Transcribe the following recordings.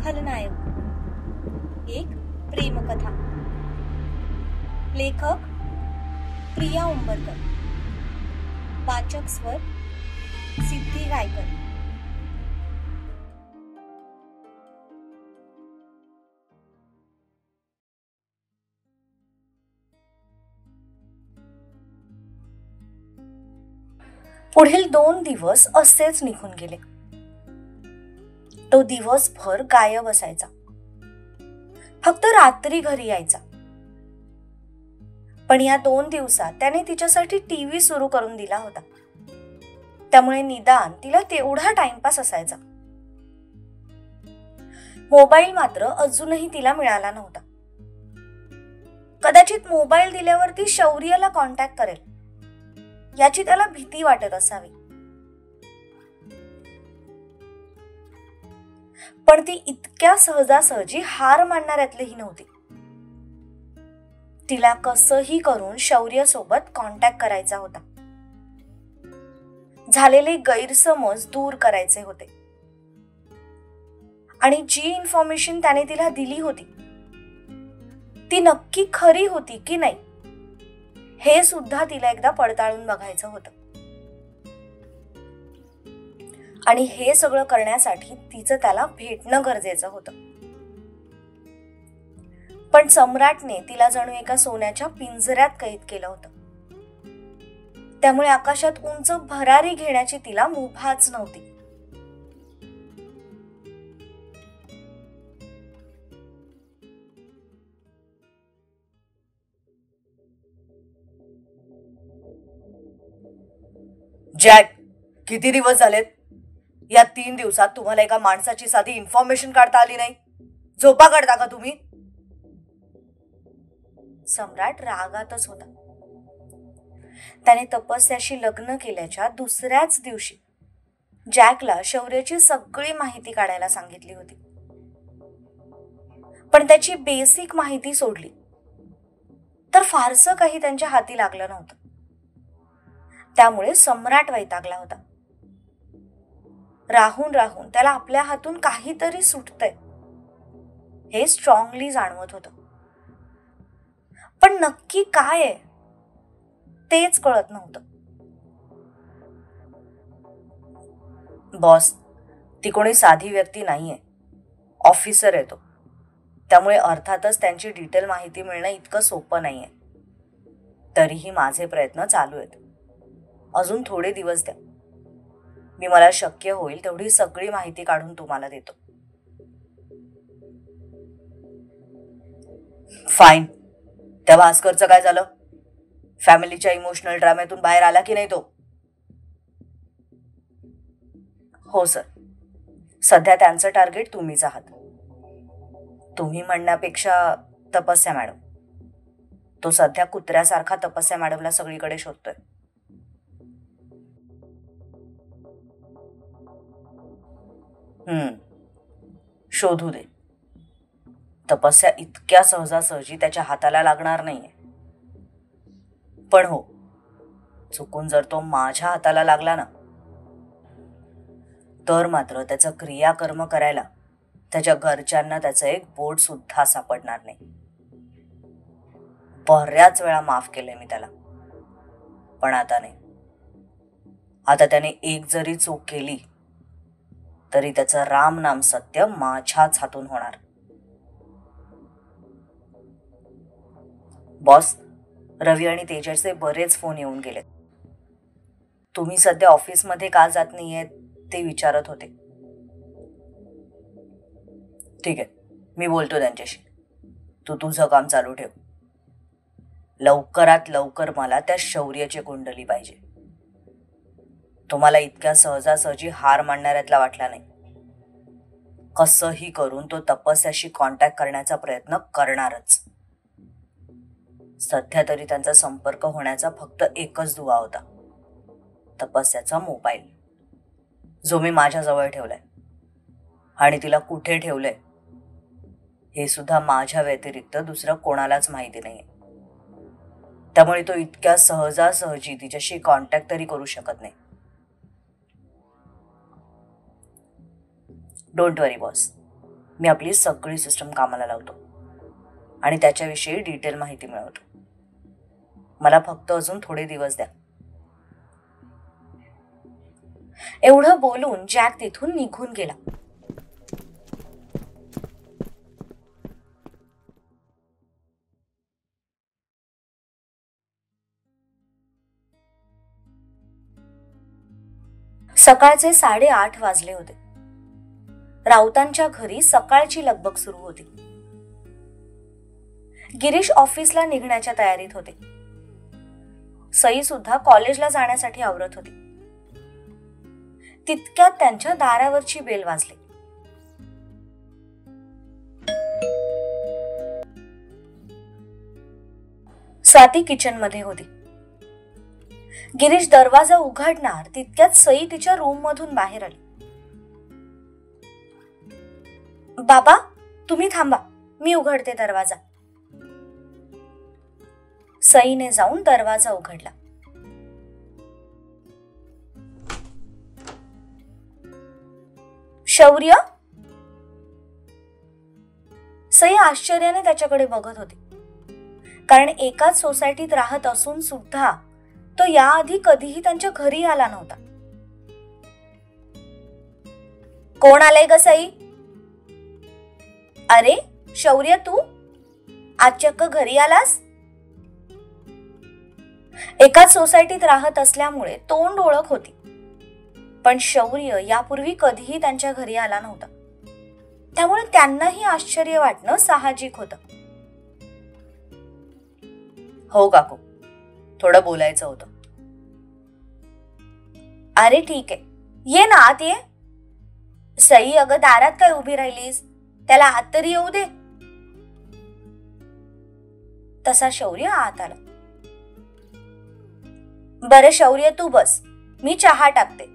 खलनायक, एक प्रेमकथा. लेखक प्रिया उंबरकर. वाचक स्वर सिद्धी गायकर. पुढील 2 दिवस असेच निघून गेले. तो दिवसभर गायब असायचा. फक्त रात्री घरी यायचा. पण या 2 दिवसात त्याने तिच्यासाठी टीव्ही सुरू करून दिला होता. त्यामुळे निदान तिला तेवढा टाइमपास असायचा. मोबाईल मात्र अजूनही तिला मिळाला नव्हता. कदाचित मोबाईल दिल्यावर ती शौर्यला कॉन्टॅक्ट करेल याची त्याला भीती वाटत असावी. पण ती इतक्या सहजासहजी हार मानणाऱ्यातलीही नव्हती. तिला कसंही करून शौर्य सोबत कॉन्टॅक्ट करायचा होता. झालेले गैरसमज दूर करायचे होते. आणि जी इन्फॉर्मेशन त्याने तिला दिली होती ती नक्की खरी होती की नाही हे सुद्धा तिला एकदा पडताळून बघायचं होतं. आणि हे सगळं करण्यासाठी तिचं त्याला भेटणं गरजेचं होतं. पण सम्राटने तिला जणू एका सोन्याच्या पिंजऱ्यात कैद केलं होतं. त्यामुळे आकाशात उंच भरारी घेण्याची तिला मुभाच नव्हती. जॅक, किती दिवस झालेत? या 3 दिवसात तुम्हाला एका माणसाची साधी इन्फॉर्मेशन काढता आली नाही. झोपा काढता का तुम्ही? सम्राट रागातच होता. त्याने तपस्याशी लग्न केल्याच्या दुसऱ्याच दिवशी जॅकला शौर्याची सगळी माहिती काढायला सांगितली होती. पण त्याची बेसिक माहिती सोडली तर फारसं काही त्यांच्या हाती लागलं नव्हतं. त्यामुळे सम्राट वैतागला होता. राहून राहून त्याला आपल्या हातून काहीतरी सुटतंय हे स्ट्रॉंगली जाणवत होतं. पण नक्की काय आहे तेच कळत नव्हतं. बॉस, ती कोणी साधी व्यक्ती नाहीये. ऑफिसर आहे तो. त्यामुळे अर्थातच त्यांची डिटेल माहिती मिळणं इतकं सोपं नाहीये. तरीही माझे प्रयत्न चालू आहेत. अजून थोडे दिवस द्या. मी मला शक्य होईल तेवढी सगळी माहिती काढून तुम्हाला देतो. फाईन. त्या भास्करचं काय झालं? फॅमिलीच्या इमोशनल ड्राम्यातून बाहेर आला की नाही तो? हो सर. सध्या त्यांचं टार्गेट तुम्हीच आहात. तुम्ही म्हणण्यापेक्षा तपस्या मॅडम. तो सध्या कुत्र्यासारखा तपस्या मॅडमला सगळीकडे शोधतोय. शोधू दे. तपस्या इतक्या सहजासहजी त्याच्या हाताला लागणार नाहीये. पण हो, चुकून जर तो माझ्या हाताला लागला ना तर मात्र त्याचं क्रियाकर्म करायला त्याच्या घरच्यांना त्याचं एक बोट सुद्धा सापडणार नाही. बऱ्याच वेळा माफ केलंय मी त्याला, पण आता नाही. आता त्याने एक जरी चूक केली तरी त्याचं राम नाम सत्य माझ्याच हातून होणार. बॉस, रवी आणि तेजसचे बरेच फोन येऊन गेलेत. तुम्ही सध्या ऑफिसमध्ये का जात नाहीये ते विचारत होते. ठीक आहे, मी बोलतो त्यांच्याशी. तू तुझं काम चालू ठेव. लवकरात लवकर मला त्या शौर्याची कुंडली पाहिजे. तुम्हाला इतक्या सहजासहजी हार मानणाऱ्यातला वाटला नाही. कसंही करून तो तपस्याशी कॉन्टॅक्ट करण्याचा प्रयत्न करणारच. सध्या तरी त्यांचा संपर्क होण्याचा फक्त एकच दुवा होता, तपस्याचा मोबाईल, जो मी माझ्याजवळ ठेवलाय. आणि तिला कुठे ठेवलंय हे सुद्धा माझ्या व्यतिरिक्त दुसरं कोणालाच माहिती नाहीये. त्यामुळे तो इतक्या सहजासहजी तिच्याशी कॉन्टॅक्ट तरी करू शकत नाही. डोंट वरी बॉस, मी आपली सगळी सिस्टम कामाला लावतो आणि त्याच्याविषयी डिटेल माहिती मिळवतो. मला फक्त अजून थोडे दिवस द्या. एवढं बोलून जॅक तिथून निघून गेला. सकाळचे 8:30 वाजले होते. राऊतांच्या घरी सकाळची लगबग सुरू होती. गिरीश ऑफिसला निघण्याच्या तयारीत होते. सई सुद्धा कॉलेजला जाण्यासाठी आवरत होती. तितक्यात त्यांच्या दारावरची बेल वाजली. स्वाती किचन मध्ये होती. गिरीश दरवाजा उघडणार तितक्यात सई तिच्या रूम मधून बाहेर आली. बाबा, तुम्ही थांबा, मी उघडते दरवाजा. सईने जाऊन दरवाजा उघडला. शौर्य? सई आश्चर्याने त्याच्याकडे बघत होती, कारण एकाच सोसायटीत राहत असून सुद्धा तो याआधी कधीही त्यांच्या घरी आला नव्हता. कोण आलंय ग सई? अरे शौर्य, तू आज चक्क घरी आलास? एकाच सोसायटीत राहत असल्यामुळे तोंड ओळख होती, पण शौर्य यापूर्वी कधीही त्यांच्या घरी आला नव्हता. त्यामुळे त्यांनाही आश्चर्य वाटणं साहजिक होतं. हो काकू, थोडं बोलायचं होतं. अरे ठीक आहे, ये ना आत ये. सई, अगं दारात काय उभी राहिलीस? त्याला आत तरी येऊ दे. तसा शौर्य आत आला. बरं शौर्य, तू बस, मी चहा टाकते.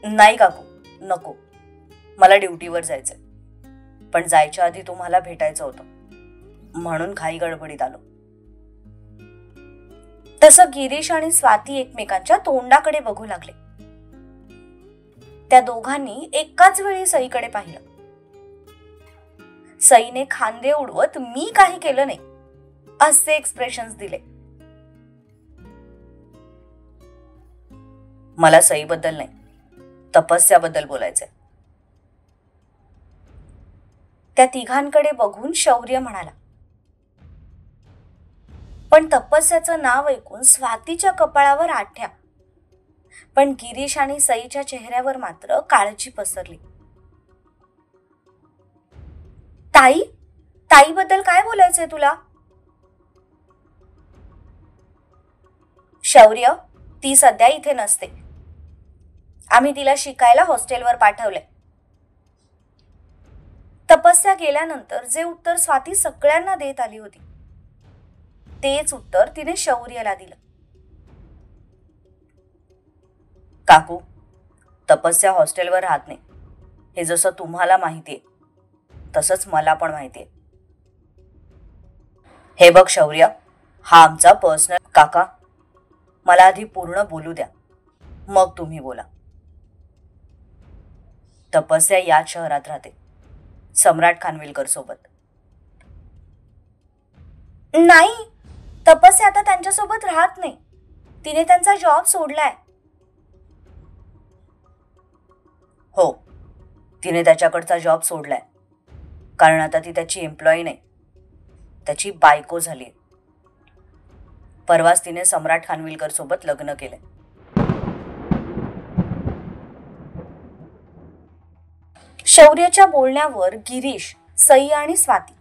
नाही काकू, नको, मला ड्युटीवर जायचंय. पण जायच्या आधी तुम्हाला भेटायचं होतं, म्हणून घाई गडबडीत आलो. तसं गिरीश आणि स्वाती एकमेकांच्या तोंडाकडे बघू लागले. त्या दोघांनी एकाच वेळी सईकडे पाहिलं. सईने खांदे उडवत मी काही केलं नाही असे एक्सप्रेशन्स दिले. मला सईबद्दल नाही, तपस्याबद्दल बोलायचंय. त्या तिघांकडे बघून शौर्य म्हणाला. पण तपस्याचं नाव ऐकून स्वातीच्या कपाळावर आठ्या, पण गिरीश आणि सईच्या चेहऱ्यावर मात्र काळजी पसरली. ताई, ताईबद्दल काय बोलायचंय तुला? शौर्य, ती सध्या इथे नसते. आम्ही तिला शिकायला हॉस्टेलवर पाठवलंय. तपस्या गेल्यानंतर जे उत्तर स्वाती सगळ्यांना देत आली होती तेच उत्तर तिने शौर्याला दिलं. काकू, तपस्या हॉस्टेलवर राहत नाही, हे जसं तुम्हाला माहितीये तसंच मला पण माहितीये. हे बघ शौर्य, हा आमचा पर्सनल. काका, मला आधी पूर्ण बोलू द्या, मग तुम्ही बोला. तपस्या याच शहरात राहते, सम्राट खानविलकर सोबत. नाही, तपस्या आता त्यांच्यासोबत राहत नाही. तिने त्यांचा जॉब सोडलाय. हो, तिने त्याच्याकडचा जॉब सोडलाय, कारण आता ती त्याची एम्प्लॉई नाही, त्याची बायको झाली. परवाच तिने सम्राट खानविलकर सोबत लग्न केलंय. शौर्याच्या बोलण्यावर गिरीश, सई आणि स्वाती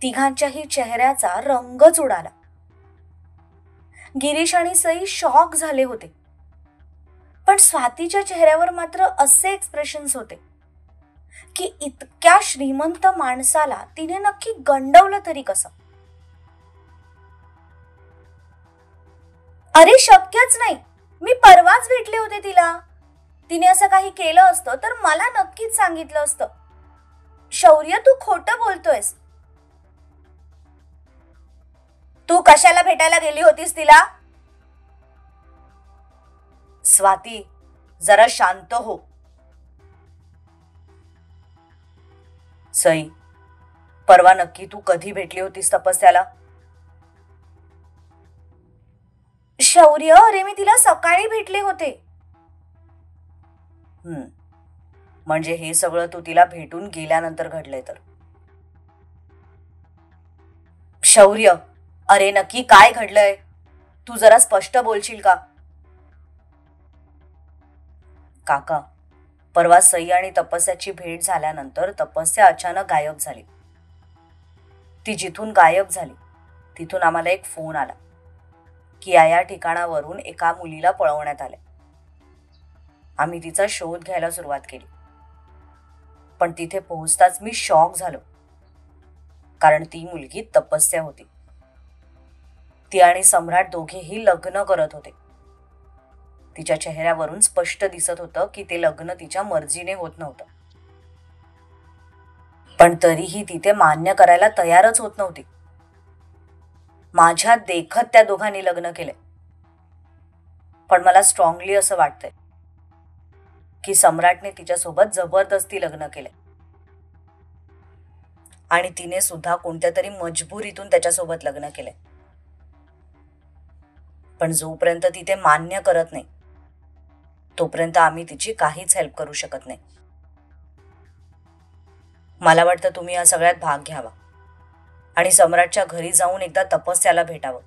तिघांच्याही चेहऱ्याचा रंगच उडाला. गिरीश आणि सई शॉक झाले होते, पण स्वातीच्या चेहऱ्यावर मात्र असे एक्सप्रेशन्स होते की इतक्या श्रीमंत माणसाला तिने नक्की गंडवलं तरी कसं. अरे शक्यच नाही, मी परवाच भेटले होते तिला. तिने असं काही केलं असतं तर मला नक्कीच सांगितलं असतं. शौर्य, तू खोटं बोलतोयस. तू कशाला भेटायला गेली होतीस तिला? स्वाती, जरा शांत हो. सई, परवा नक्की तू कधी भेटली होतीस तपस्याला? शौर्य, अरे मी तिला सकाळी भेटले होते. म्हणजे हे सगळं तू तिला भेटून गेल्यानंतर घडलंय तर? शौर्य, अरे नक्की काय घडलंय? तू जरा स्पष्ट बोलशील का? काका, परवा सई आणि तपस्याची भेट झाल्यानंतर तपस्या अचानक गायब झाली. ती जिथून गायब झाली तिथून आम्हाला एक फोन आला की या ठिकाणावरून एका मुलीला पळवण्यात आले. आम्ही तिचा शोध घ्यायला सुरुवात केली, पण तिथे पोहोचताच मी शॉक झालो, कारण ती मुलगी तपस्या होती. ती आणि सम्राट दोघेही लग्न करत होते. तिच्या चेहऱ्यावरून स्पष्ट दिसत होतं की ते लग्न तिच्या मर्जीने होत नव्हतं, पण तरीही ती ते मान्य करायला तयारच होत नव्हती. माझ्या देखत त्या दोघांनी लग्न केले, पण मला स्ट्रॉंगली असं वाटतंय की सम्राटने तिच्यासोबत जबरदस्ती लग्न केले आणि तिने सुद्धा कोणत्या तरी मजबुरीतून त्याच्यासोबत लग्न केले. पण जोपर्यंत ती ते मान्य करत नाही तोपर्यंत आम्ही तिची काहीच हेल्प करू शकत नाही. मला वाटतं तुम्ही या सगळ्यात भाग घ्यावा आणि सम्राटच्या घरी जाऊन एकदा तपस्याला भेटावं.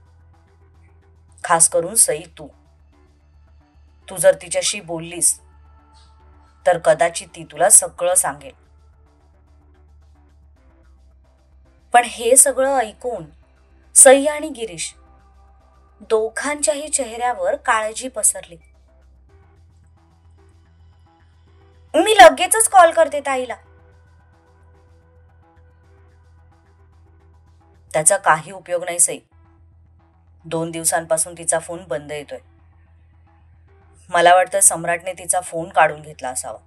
खास करून सई, तू जर तिच्याशी बोललीस तर कदाचित ती तुला सगळं सांगेल. पण हे सगळं ऐकून सई आणि गिरीश दोघांच्याही चेहऱ्यावर काळजी पसरली. मी लगेचच कॉल करते ताईला. त्याचा काही उपयोग नाही सई. 2 दिवसांपासून तिचा फोन बंद येतोय. मला वाटतं सम्राटने तिचा फोन काढून घेतला असावा.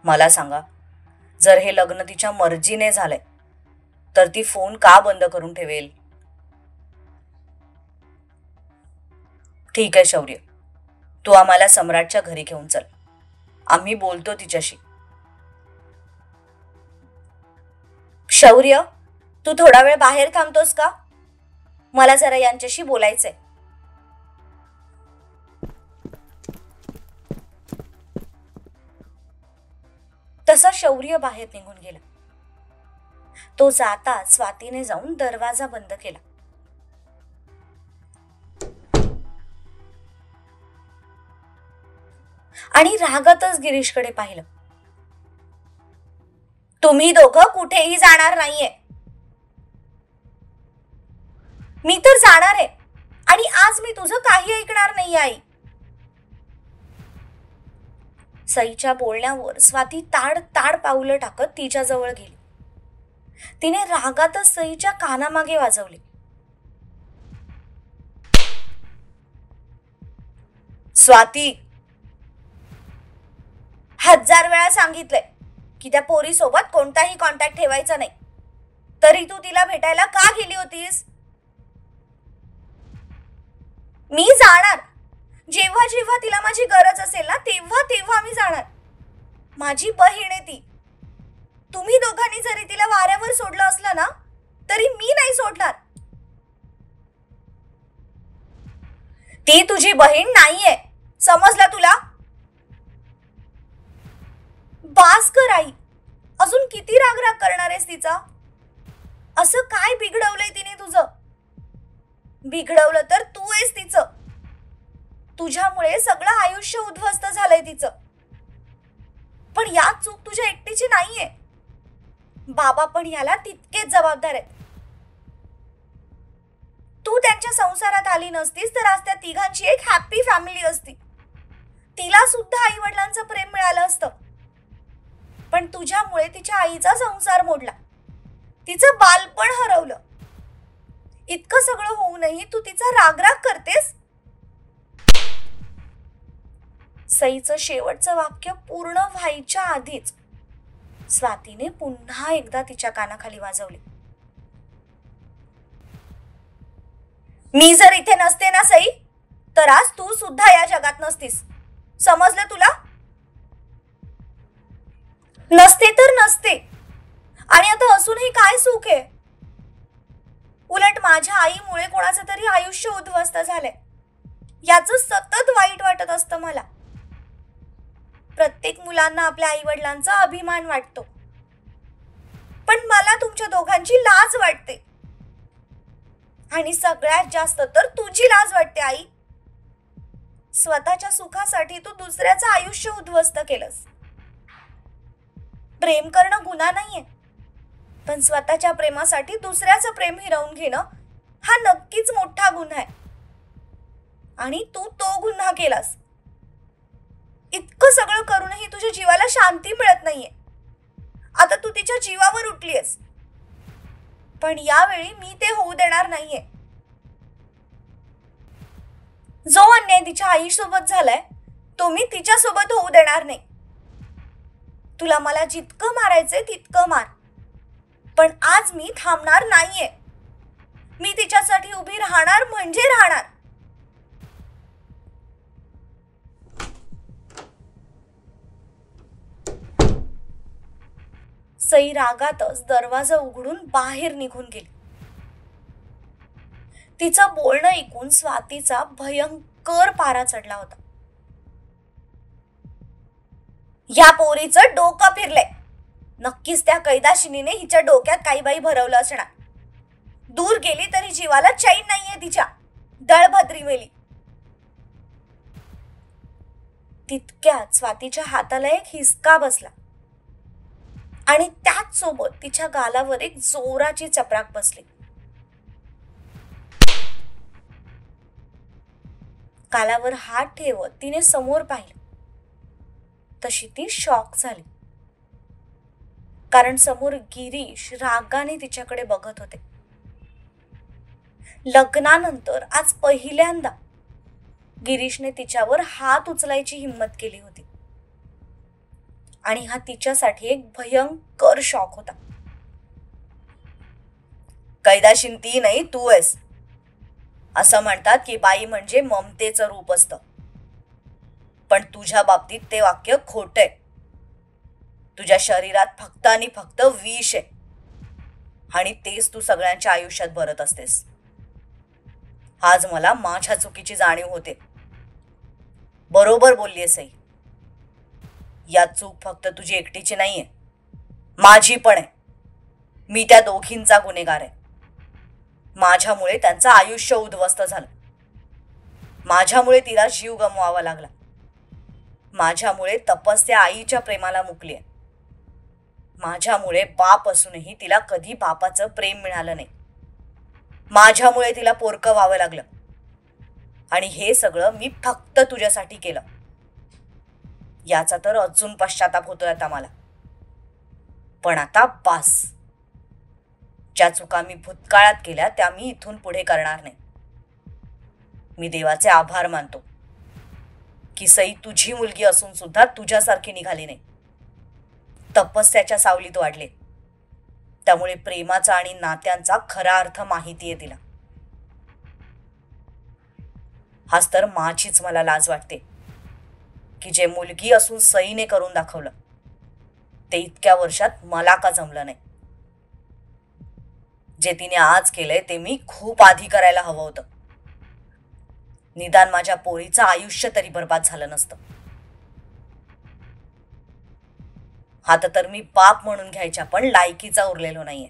मला सांगा, जर हे लग्न तिच्या मर्जीने झालंय तर ती फोन का बंद करून ठेवेल? ठीक आहे शौर्य, तू आम्हाला सम्राटच्या घरी घेऊन चल. आम्ही बोलतो तिच्याशी. शौर्य, तू थोडा वेळ बाहेर थांबतोस का? मला जरा यांच्याशी बोलायचंय. तसा शौर्य बाहेर निघून गेला. तो जाताच स्वातीने जाऊन दरवाजा बंद केला. आणि रागातच गिरीशकडे पाहिलं. तुम्ही दोघं कुठेही जाणार नाहीये. मी तर जाणार आहे आणि आज मी तुझं काही ऐकणार नाही आई. सईच्या बोलण्यावर स्वाती ताड ताड पावलं टाकत तिच्या जवळ गेली. तिने रागातच सईच्या कानामागे वाजवले. स्वाती, 1000 वेळा सांगितलंय की त्या पोरी सोबत कोणताही कॉन्टॅक्ट ठेवायचा नाही, तरी तू तिला भेटायला का गेली होतीस? मी जाणार. जेव्हा जेव्हा तिला माझी गरज असेल ना तेव्हा तेव्हा मी जाणार. माझी बहीण आहे ती. तुम्ही दोघांनी जरी तिला वाऱ्यावर सोडलं असलं ना तरी मी नाही सोडणार. ती तुझी बहीण नाहीये, समजलं तुला? बास कर आई. अजून किती राग करणार आहेस तिचा? असं काय बिघडवलंय तिने तुझं? बिघडवलं तर तू आहेस तिचं. तुझ्यामुळे सगळं आयुष्य उद्ध्वस्त झालंय तिचं. पण यात चूक तुझ्या एकटीची नाहीये. बाबा पण याला तितकेच जबाबदार आहेत. तू त्यांच्या संसारात आली नसतीस तर आज त्या तिघांची एक हॅपी फॅमिली असती. तिला सुद्धा आई वडिलांचं प्रेम मिळालं असतं. पण तुझ्यामुळे तिच्या आईचा संसार मोडला, तिचं बालपण हरवलं. इतकं सगळं होऊनही तू तिचा रागराग करतेस. सईचं शेवटचं वाक्य पूर्ण व्हायच्या आधीच स्वातीने पुन्हा एकदा तिच्या कानाखाली वाजवले. मी जर इथे नसते ना सई तर आज तू सुद्धा या जगात नसतीस. समजलं तुला? नसते तर नसते, आणि आता असूनही काय सुख आहे? उलट माझ्या आईमुळे कोणाचं तरी आयुष्य उद्ध्वस्त झालंय, याचं सतत वाईट वाटत असतं मला. प्रत्येक मुलांना आपल्या आई वडिलांचा अभिमान वाटतो, पण मला तुमच्या दोघांची लाज वाटते. आणि सगळ्यात जास्त तर तुझी लाज वाटते आई. स्वतःच्या सुखासाठी तू दुसऱ्याचं आयुष्य उद्ध्वस्त केलंस. प्रेम करणं गुन्हा नाहीये, पण स्वतःच्या प्रेमासाठी दुसऱ्याचं प्रेम हिरावून घेणं हा नक्कीच मोठा गुन्हा आहे. आणि तू तो गुन्हा केलास. इतकं सगळं करूनही तुझ्या जीवाला शांती मिळत नाहीये. आता तू तिच्या जीवावर उठलीयस, पण यावेळी मी ते होऊ देणार नाहीये. जो अन्याय तिच्या आईसोबत झालाय तो मी तिच्यासोबत होऊ देणार नाही. तुला मला जितकं मारायचंय तितकं मार, पण आज मी थांबणार नाहीये. मी तिच्यासाठी उभी राहणार म्हणजे राहणार. सई रागातच दरवाजा उघडून बाहेर निघून गेली. तिचं बोलणं ऐकून स्वातीचा भयंकर पारा चढला होता. या पोरीचं डोकं फिरलंय. नक्कीच त्या कैदाशिनीने हिच्या डोक्यात काही बाई भरवलं असणार. दूर गेली तरी जीवाला चैन नाहीये तिच्या. दळभद्री मेली. तितक्यात स्वातीच्या हाताला एक हिसका बसला आणि त्याच सोबत तिच्या गालावर एक जोराची चपराक बसली. गालावर हात ठेवत तिने समोर पाहिलं. तशी ती शॉक झाली, कारण समोर गिरीश रागाने तिच्याकडे बघत होते. लग्नानंतर आज पहिल्यांदा गिरीशने तिच्यावर हात उचलायची हिम्मत केली होती, आणि हा तिच्यासाठी एक भयंकर शॉक होता. कैदाशीन ती नाही तू आहेस. असं म्हणतात की बाई म्हणजे ममतेचं रूप असतं, पण तुझ्या बाबतीत ते वाक्य खोटं आहे. तुझ्या शरीरात फक्त आणि फक्त विष आहे, आणि तेच तू सगळ्यांच्या आयुष्यात भरत असतेस. आज मला माझ्या चुकीची जाणीव होते. बरोबर बोललीस आई. या चूक फक्त तुझी एकटीची नाहीये, माझी पण आहे. मी त्या दोघींचा गुन्हेगार आहे. माझ्यामुळे त्यांचं आयुष्य उद्ध्वस्त झालं. माझ्यामुळे तिला जीव गमवावा लागला. माझ्यामुळे तपस्या आईच्या प्रेमाला मुकली आहे. माझ्यामुळे बाप असूनही तिला कधी बापाचं प्रेम मिळालं नाही. माझ्यामुळे तिला पोरकं व्हावं लागलं, आणि हे सगळं मी फक्त तुझ्यासाठी केलं. याचा तर अजून पश्चाताप होतोय आता मला. पण आता बास. ज्या चुका मी भूतकाळात केल्या त्या मी इथून पुढे करणार नाही. मी देवाचे आभार मानतो की सई तुझी मुलगी असून सुद्धा तुझ्यासारखी निघाली नाही. तपस्याच्या सावलीत वाढले, त्यामुळे प्रेमाचा आणि नात्यांचा खरा अर्थ माहिती आहे तिला. हाच तर माझीच मला लाज वाटते की जे मुलगी असून सईने करून दाखवलं ते इतक्या वर्षात मला का जमलं नाही. जे तिने आज केलंय ते मी खूप आधी करायला हवं होतं. निदान माझ्या पोरीचं आयुष्य तरी बर्बाद झालं नसतं. आता तर मी बाप म्हणून घ्यायच्या पण लायकीचा उरलेलो नाहीये.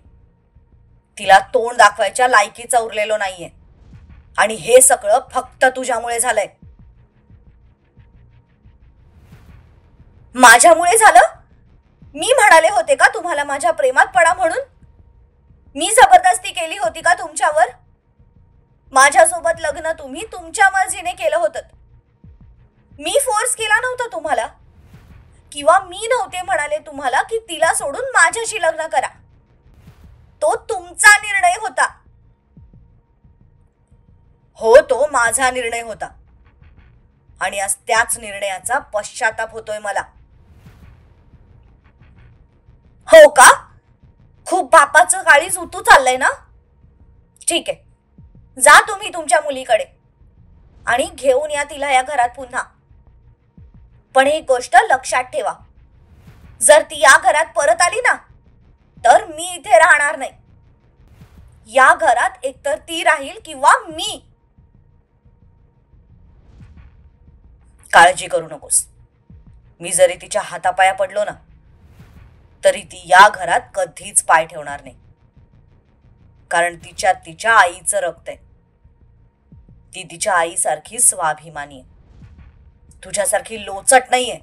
तिला तोंड दाखवायच्या लायकीचा उरलेलो नाहीये, आणि हे सगळं फक्त तुझ्यामुळे झालंय. माझ्यामुळे झालं? मी म्हणाले होते का तुम्हाला माझ्या प्रेमात पडा म्हणून? मी जबरदस्ती केली होती का तुमच्यावर? माझ्यासोबत लग्न तुम्ही तुमच्या मर्जीने केलं होतं. मी फोर्स केला नव्हता तुम्हाला, किंवा मी नव्हते म्हणाले तुम्हाला की तिला सोडून माझ्याशी लग्न करा. तो तुमचा निर्णय होता. हो, तो माझा निर्णय होता, आणि आज त्याच निर्णयाचा पश्चाताप होतोय मला. हो का? खूप बापाचं काळीज उतू चाललंय ना? ठीक आहे, जा तुम्ही तुमच्या मुलीकडे आणि घेऊन या तिला या घरात पुन्हा. पण एक गोष्ट लक्षात ठेवा, जर ती या घरात परत आली ना तर मी इथे राहणार नाही. या घरात एकतर ती राहील किंवा मी. काळजी करू नकोस. मी जरी तिच्या हातापाया पडलो ना तरी ती या घरात कधीच पाय ठेवणार नाही. कारण तिच्या तिच्या आईचं रक्त आहे. ती तिच्या आईसारखी स्वाभिमानी आहे. तुझ्यासारखी लोचट नाहीये.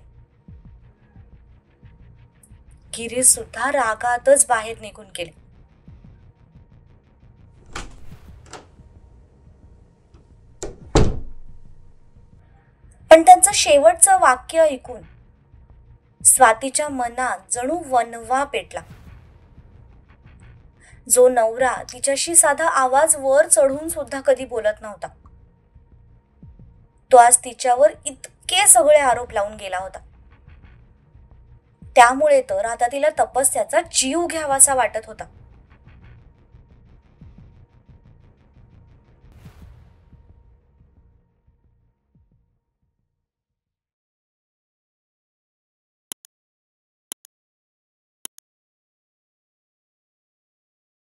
गिरीश सुद्धा रागातच बाहेर निघून गेले. पण त्यांचं शेवटचं वाक्य ऐकून स्वातीच्या मनात जणू वणवा पेटला. जो नवरा तिच्याशी साधा आवाज वर चढून सुद्धा कधी बोलत नव्हता, तो आज तिच्यावर इतके सगळे आरोप लावून गेला होता. त्यामुळे तर आता तिला तपस्याचा जीव घ्यावासा वाटत होता.